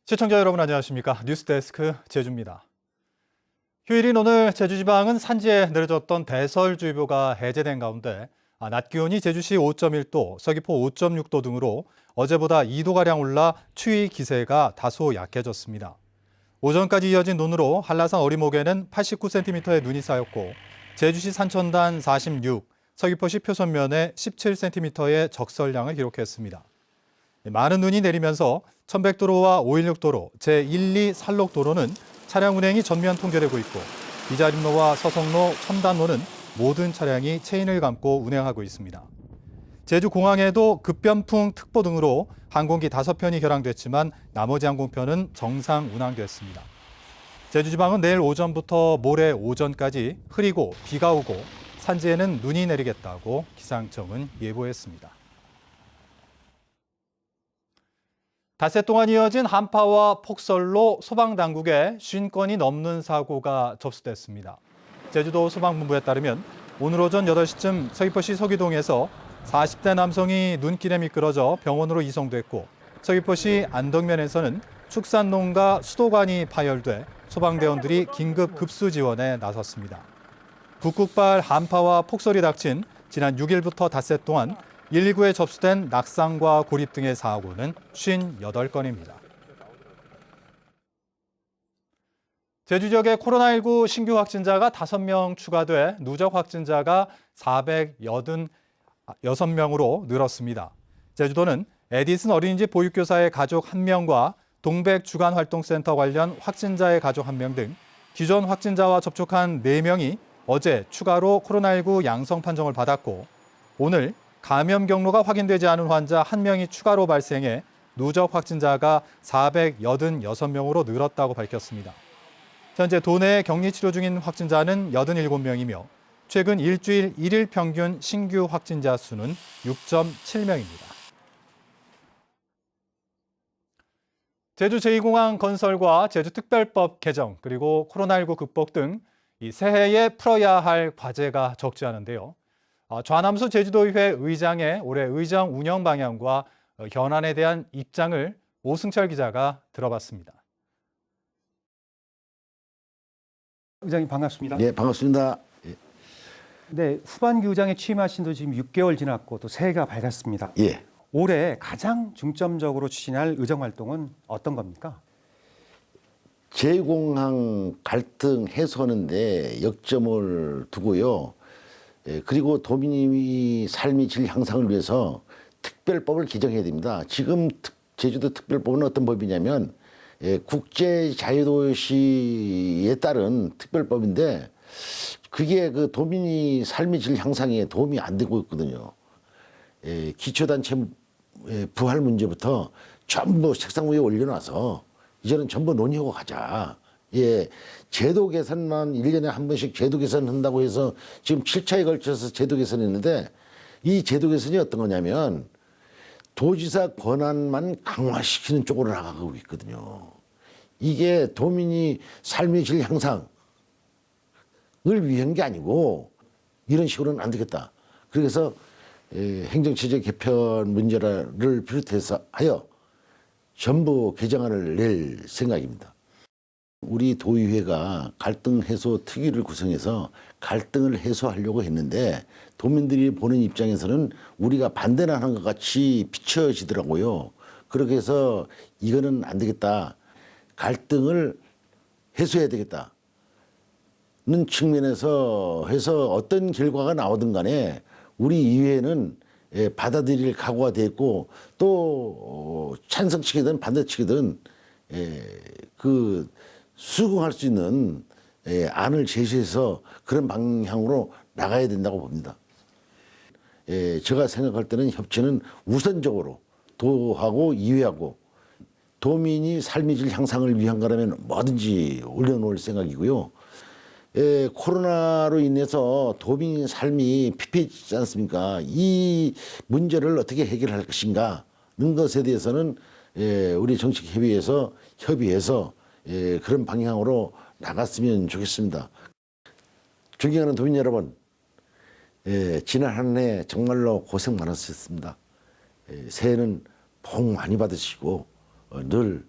시청자 여러분 안녕하십니까? 뉴스데스크 제주입니다. 휴일인 오늘 제주지방은 산지에 내려졌던 대설주의보가 해제된 가운데 낮 기온이 제주시 5.1도, 서귀포 5.6도 등으로 어제보다 2도가량 올라 추위 기세가 다소 약해졌습니다. 오전까지 이어진 눈으로 한라산 어리목에는 89cm의 눈이 쌓였고 제주시 산천단 46, 서귀포시 표선면에 17cm의 적설량을 기록했습니다. 많은 눈이 내리면서 천백도로와 516도로, 제1, 2 산록도로는 차량 운행이 전면 통제되고 있고 비자림로와 서성로, 첨단로는 모든 차량이 체인을 감고 운행하고 있습니다. 제주공항에도 급변풍 특보 등으로 항공기 5편이 결항됐지만 나머지 항공편은 정상 운항됐습니다. 제주지방은 내일 오전부터 모레 오전까지 흐리고 비가 오고 산지에는 눈이 내리겠다고 기상청은 예보했습니다. 닷새 동안 이어진 한파와 폭설로 소방당국에 50건이 넘는 사고가 접수됐습니다. 제주도 소방본부에 따르면 오늘 오전 8시쯤 서귀포시 서귀동에서 40대 남성이 눈길에 미끄러져 병원으로 이송됐고 서귀포시 안덕면에서는 축산농가 수도관이 파열돼 소방대원들이 긴급 급수 지원에 나섰습니다. 북극발 한파와 폭설이 닥친 지난 6일부터 닷새 동안 119에 접수된 낙상과 고립 등의 사고는 58건입니다. 제주 지역에 코로나19 신규 확진자가 5명 추가돼 누적 확진자가 486명으로 늘었습니다. 제주도는 에디슨 어린이집 보육교사의 가족 1명과 동백 주간활동센터 관련 확진자의 가족 1명 등 기존 확진자와 접촉한 4명이 어제 추가로 코로나19 양성 판정을 받았고 오늘 감염 경로가 확인되지 않은 환자 1명이 추가로 발생해 누적 확진자가 486명으로 늘었다고 밝혔습니다. 현재 도내에 격리 치료 중인 확진자는 87명이며 최근 일주일 1일 평균 신규 확진자 수는 6.7명입니다. 제주 제2공항 건설과 제주특별법 개정 그리고 코로나19 극복 등 이 새해에 풀어야 할 과제가 적지 않은데요. 좌남수 제주도의회 의장의 올해 의정 운영 방향과 현안에 대한 입장을 오승철 기자가 들어봤습니다. 의장님 반갑습니다. 네, 반갑습니다. 네, 후반기 의장에 취임하신 지 지금 6개월 지났고 또 새해가 밝았습니다. 예. 올해 가장 중점적으로 추진할 의정 활동은 어떤 겁니까? 제2공항 갈등 해소하는데 역점을 두고요. 그리고 도민의 삶의 질 향상을 위해서 특별법을 개정해야 됩니다. 지금 제주도 특별법은 어떤 법이냐면 국제 자유도시에 따른 특별법인데 그게 그 도민의 삶의 질 향상에 도움이 안 되고 있거든요. 기초단체 부활 문제부터 전부 책상 위에 올려놔서 이제는 전부 논의하고 가자. 예, 제도 개선만 1년에 한 번씩 제도 개선한다고 해서 지금 7차에 걸쳐서 제도 개선했는데 이 제도 개선이 어떤 거냐면 도지사 권한만 강화시키는 쪽으로 나가고 있거든요. 이게 도민이 삶의 질 향상을 위한 게 아니고 이런 식으로는 안 되겠다. 그래서 행정체제 개편 문제를 비롯해서 하여 전부 개정안을 낼 생각입니다. 우리 도의회가 갈등 해소 특위를 구성해서 갈등을 해소하려고 했는데 도민들이 보는 입장에서는 우리가 반대를 하는 것 같이 비춰지더라고요. 그렇게 해서 이거는 안 되겠다. 갈등을 해소해야 되겠다는 측면에서 해서 어떤 결과가 나오든 간에 우리 의회는 받아들일 각오가 됐고 또 찬성치기든 반대치기든 그 수긍할 수 있는 안을 제시해서 그런 방향으로 나가야 된다고 봅니다. 제가 생각할 때는 협치는 우선적으로 도하고 이회하고 도민이 삶의 질 향상을 위한 거라면 뭐든지 올려놓을 생각이고요. 코로나로 인해서 도민 삶이 피폐해지지 않습니까? 이 문제를 어떻게 해결할 것인가 하는 것에 대해서는 우리 정책협의회에서 협의해서 그런 방향으로 나갔으면 좋겠습니다. 존경하는 도민 여러분, 지난 한 해 정말로 고생 많으셨습니다. 새해는 복 많이 받으시고 늘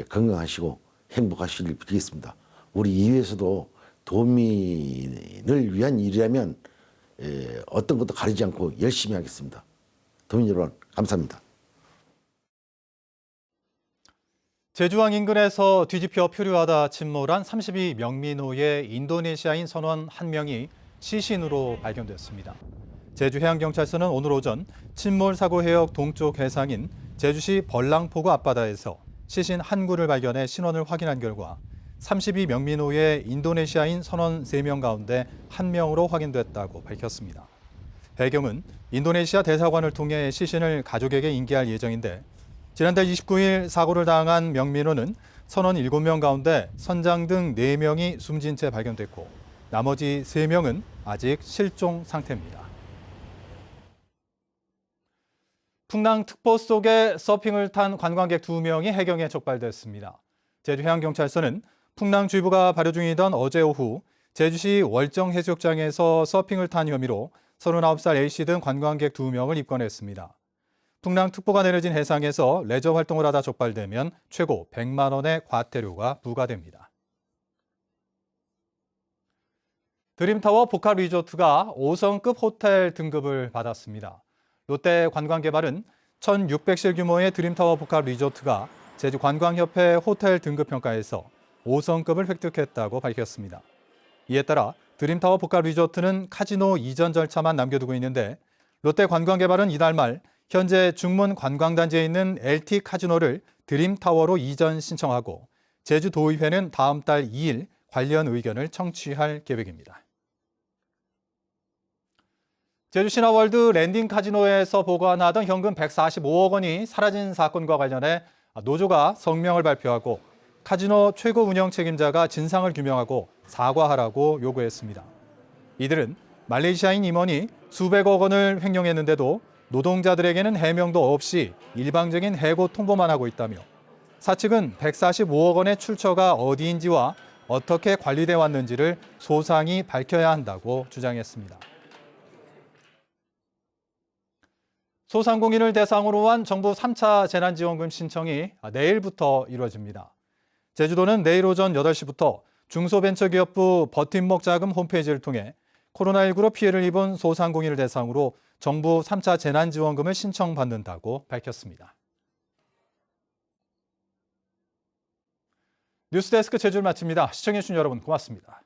건강하시고 행복하시길 빌겠습니다. 우리 이회에서도 도민을 위한 일이라면 어떤 것도 가리지 않고 열심히 하겠습니다. 도민 여러분 감사합니다. 제주항 인근에서 뒤집혀 표류하다 침몰한 32명민호의 인도네시아인 선원 1명이 시신으로 발견됐습니다. 제주해양경찰서는 오늘 오전 침몰 사고 해역 동쪽 해상인 제주시 벌랑포구 앞바다에서 시신 한 구를 발견해 신원을 확인한 결과 32명민호의 인도네시아인 선원 3명 가운데 1명으로 확인됐다고 밝혔습니다. 배경은 인도네시아 대사관을 통해 시신을 가족에게 인계할 예정인데 지난달 29일 사고를 당한 명민호는 선원 7명 가운데 선장 등 4명이 숨진 채 발견됐고 나머지 3명은 아직 실종 상태입니다. 풍랑 특보 속에 서핑을 탄 관광객 2명이 해경에 적발됐습니다. 제주해양경찰서는 풍랑주의보가 발효 중이던 어제 오후 제주시 월정해수욕장에서 서핑을 탄 혐의로 39살 A씨 등 관광객 2명을 입건했습니다. 풍랑특보가 내려진 해상에서 레저 활동을 하다 적발되면 최고 100만 원의 과태료가 부과됩니다. 드림타워 복합리조트가 5성급 호텔 등급을 받았습니다. 롯데관광개발은 1,600실 규모의 드림타워 복합리조트가 제주관광협회 호텔 등급평가에서 5성급을 획득했다고 밝혔습니다. 이에 따라 드림타워 복합리조트는 카지노 이전 절차만 남겨두고 있는데 롯데관광개발은 이달 말 현재 중문 관광단지에 있는 LT 카지노를 드림타워로 이전 신청하고 제주도의회는 다음 달 2일 관련 의견을 청취할 계획입니다. 제주신화월드 랜딩 카지노에서 보관하던 현금 145억 원이 사라진 사건과 관련해 노조가 성명을 발표하고 카지노 최고 운영 책임자가 진상을 규명하고 사과하라고 요구했습니다. 이들은 말레이시아인 임원이 수백억 원을 횡령했는데도 노동자들에게는 해명도 없이 일방적인 해고 통보만 하고 있다며 사측은 145억 원의 출처가 어디인지와 어떻게 관리돼 왔는지를 소상히 밝혀야 한다고 주장했습니다. 소상공인을 대상으로 한 정부 3차 재난지원금 신청이 내일부터 이루어집니다. 제주도는 내일 오전 8시부터 중소벤처기업부 버팀목 자금 홈페이지를 통해 코로나19로 피해를 입은 소상공인을 대상으로 정부 3차 재난지원금을 신청받는다고 밝혔습니다. 뉴스데스크 제주를 마칩니다. 시청해주신 여러분 고맙습니다.